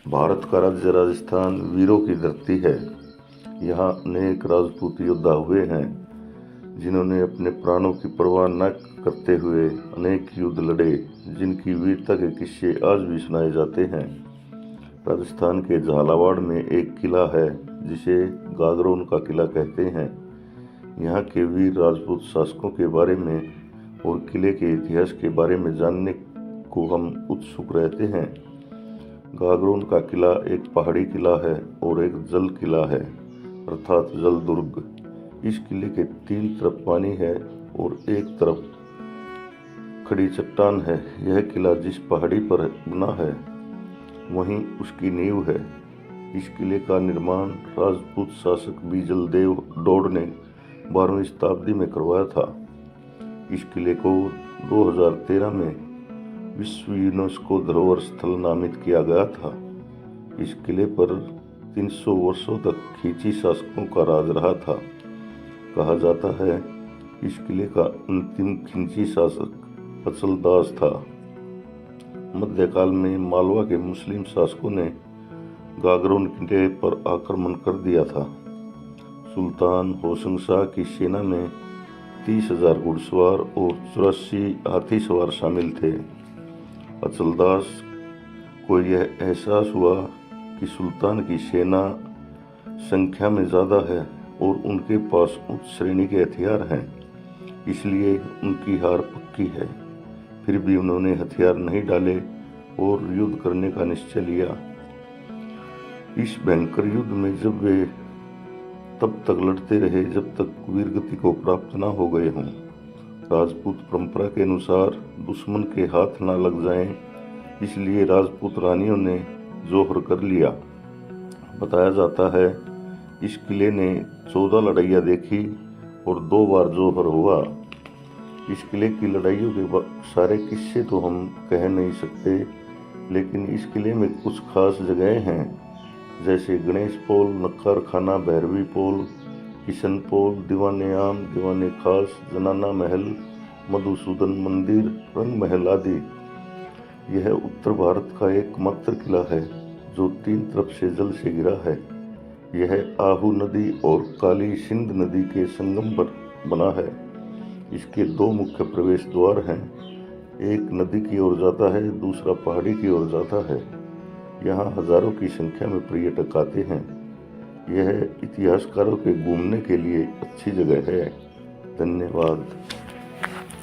भारत का राज्य राजस्थान वीरों की धरती है। यहाँ अनेक राजपूत योद्धा हुए हैं जिन्होंने अपने प्राणों की परवाह न करते हुए अनेक युद्ध लड़े, जिनकी वीरता के किस्से आज भी सुनाए जाते हैं। राजस्थान के झालावाड़ में एक किला है जिसे गागरोन का किला कहते हैं। यहाँ के वीर राजपूत शासकों के बारे में और किले के इतिहास के बारे में जानने को हम उत्सुक रहते हैं। गागरोन का किला एक पहाड़ी किला है और एक जल किला है, अर्थात जल दुर्ग। इस किले के 3 तरफ पानी है और एक तरफ खड़ी चट्टान है। यह किला जिस पहाड़ी पर बना है वहीं उसकी नींव है। इस किले का निर्माण राजपूत शासक बीजल देव डोड ने 12वीं शताब्दी में करवाया था। इस किले को 2013 में विश्व यूनेस्को धरोहर स्थल नामित किया गया था। इस किले पर 300 वर्षों तक खींची शासकों का राज रहा था। कहा जाता है इस किले का अंतिम खिंची शासक अचलदास था। मध्यकाल में मालवा के मुस्लिम शासकों ने गागरोन किले पर आक्रमण कर दिया था। सुल्तान होशंग शाह की सेना में 30,000 घुड़सवार और 84 हाथी सवार शामिल थे। अचलदास को यह एहसास हुआ कि सुल्तान की सेना संख्या में ज़्यादा है और उनके पास उच्च श्रेणी के हथियार हैं, इसलिए उनकी हार पक्की है। फिर भी उन्होंने हथियार नहीं डाले और युद्ध करने का निश्चय लिया। इस भयंकर युद्ध में जब वे तब तक लड़ते रहे जब तक वीरगति को प्राप्त न हो गए हों। राजपूत परंपरा के अनुसार दुश्मन के हाथ न लग जाएं, इसलिए राजपूत रानियों ने जोहर कर लिया। बताया जाता है इस किले ने 14 लड़ाइयाँ देखी और 2 बार जोहर हुआ। इस किले की लड़ाइयों के सारे किस्से तो हम कह नहीं सकते, लेकिन इस किले में कुछ खास जगहें हैं, जैसे गणेश पोल, नक्कर खाना, भैरवी पोल, किशन पोल, दीवाने आम, दीवाने खास, जनाना महल, मधुसूदन मंदिर, रंग महल आदि। यह उत्तर भारत का एकमात्र किला है जो 3 तरफ से जल से घिरा है। यह आहू नदी और काली सिंध नदी के संगम पर बना है। इसके 2 मुख्य प्रवेश द्वार हैं, एक नदी की ओर जाता है, दूसरा पहाड़ी की ओर जाता है। यहाँ हजारों की संख्या में पर्यटक आते हैं। यह इतिहासकारों के घूमने के लिए अच्छी जगह है। धन्यवाद।